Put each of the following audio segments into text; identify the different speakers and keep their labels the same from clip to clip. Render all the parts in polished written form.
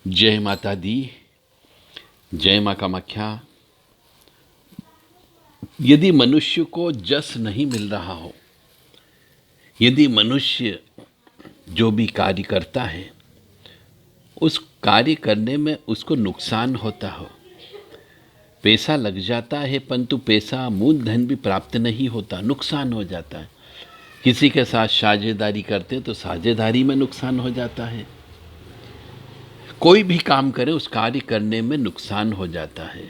Speaker 1: जय माता दी, जय माँ कामाख्या। यदि मनुष्य को जस नहीं मिल रहा हो, यदि मनुष्य जो भी कार्य करता है उस कार्य करने में उसको नुकसान होता हो, पैसा लग जाता है परंतु पैसा मूलधन भी प्राप्त नहीं होता, नुकसान हो जाता है। किसी के साथ साझेदारी करते हैं तो साझेदारी में नुकसान हो जाता है। कोई भी काम करे उस कार्य करने में नुकसान हो जाता है।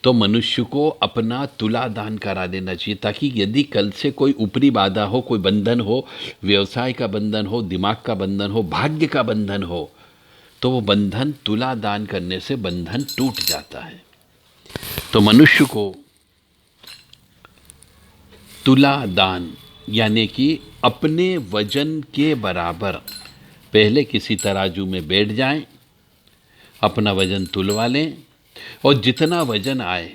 Speaker 1: तो मनुष्य को अपना तुला दान करा देना चाहिए, ताकि यदि कल से कोई ऊपरी बाधा हो, कोई बंधन हो, व्यवसाय का बंधन हो, दिमाग का बंधन हो, भाग्य का बंधन हो, तो वो बंधन तुला दान करने से बंधन टूट जाता है। तो मनुष्य को तुला दान यानी कि अपने वजन के बराबर पहले किसी तराजू में बैठ जाएं, अपना वजन तुलवा लें और जितना वजन आए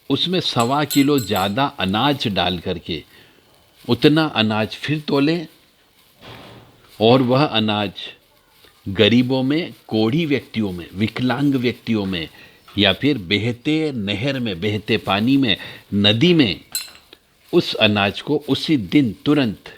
Speaker 1: उसमें 1.25 किलो ज़्यादा अनाज डाल करके उतना अनाज फिर तोलें और वह अनाज गरीबों में, कोढ़ी व्यक्तियों में, विकलांग व्यक्तियों में या फिर बहते नहर में, बहते पानी में, नदी में उस अनाज को उसी दिन तुरंत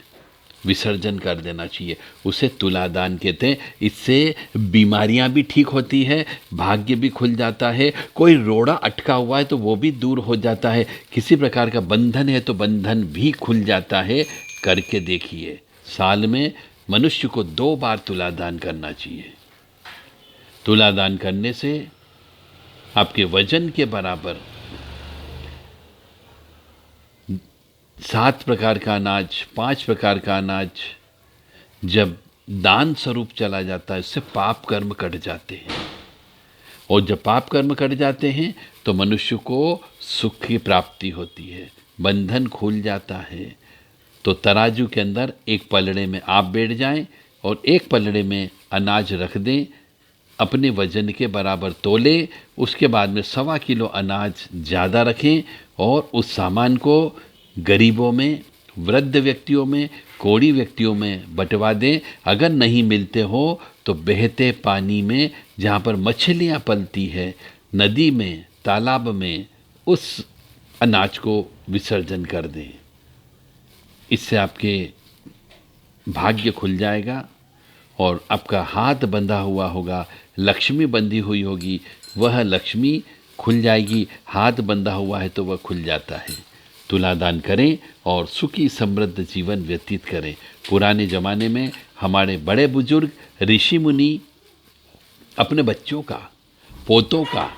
Speaker 1: विसर्जन कर देना चाहिए। उसे तुलादान कहते हैं। इससे बीमारियां भी ठीक होती है, भाग्य भी खुल जाता है, कोई रोड़ा अटका हुआ है तो वो भी दूर हो जाता है, किसी प्रकार का बंधन है तो बंधन भी खुल जाता है। करके देखिए, साल में मनुष्य को 2 बार तुलादान करना चाहिए। तुलादान करने से आपके वजन के बराबर 7 प्रकार का अनाज, 5 प्रकार का अनाज जब दान स्वरूप चला जाता है, उससे पाप कर्म कट जाते हैं। और जब पाप कर्म कट जाते हैं तो मनुष्य को सुख की प्राप्ति होती है, बंधन खुल जाता है। तो तराजू के अंदर एक पलड़े में आप बैठ जाएं और एक पलड़े में अनाज रख दें, अपने वजन के बराबर तोले, उसके बाद में 1.25 किलो अनाज ज़्यादा रखें और उस सामान को गरीबों में, वृद्ध व्यक्तियों में, कोढ़ी व्यक्तियों में बंटवा दें। अगर नहीं मिलते हो तो बहते पानी में, जहाँ पर मछलियाँ पलती है, नदी में, तालाब में उस अनाज को विसर्जन कर दें। इससे आपके भाग्य खुल जाएगा और आपका हाथ बंधा हुआ होगा, लक्ष्मी बंधी हुई होगी, वह लक्ष्मी खुल जाएगी। हाथ बंधा हुआ है तो वह खुल जाता है। तुलादान करें और सुखी समृद्ध जीवन व्यतीत करें। पुराने ज़माने में हमारे बड़े बुजुर्ग ऋषि मुनि अपने बच्चों का, पोतों का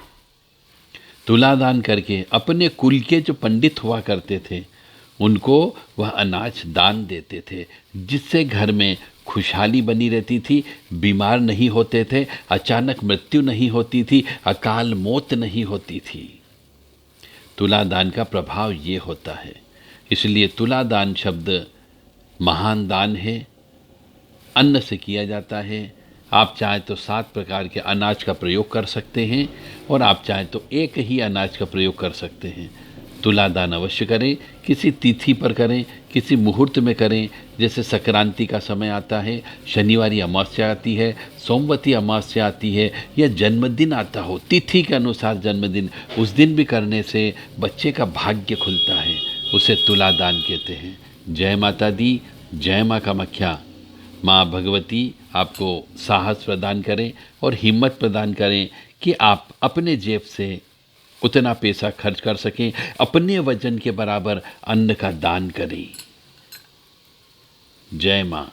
Speaker 1: तुलादान करके अपने कुल के जो पंडित हुआ करते थे उनको वह अनाज दान देते थे, जिससे घर में खुशहाली बनी रहती थी, बीमार नहीं होते थे, अचानक मृत्यु नहीं होती थी, अकाल मौत नहीं होती थी। तुलादान का प्रभाव ये होता है। इसलिए तुलादान शब्द महान दान है, अन्न से किया जाता है। आप चाहें तो 7 प्रकार के अनाज का प्रयोग कर सकते हैं और आप चाहें तो एक ही अनाज का प्रयोग कर सकते हैं। तुलादान अवश्य करें, किसी तिथि पर करें, किसी मुहूर्त में करें। जैसे संक्रांति का समय आता है, शनिवारी अमावस्या आती है, सोमवती अमावस्या आती है, या जन्मदिन आता हो, तिथि के अनुसार जन्मदिन, उस दिन भी करने से बच्चे का भाग्य खुलता है। उसे तुलादान कहते हैं। जय माता दी, जय माँ कामाख्या। माँ भगवती आपको साहस प्रदान करें और हिम्मत प्रदान करें कि आप अपने जेब से उतना पैसा खर्च कर सकें, अपने वजन के बराबर अन्न का दान करें। जय माँ।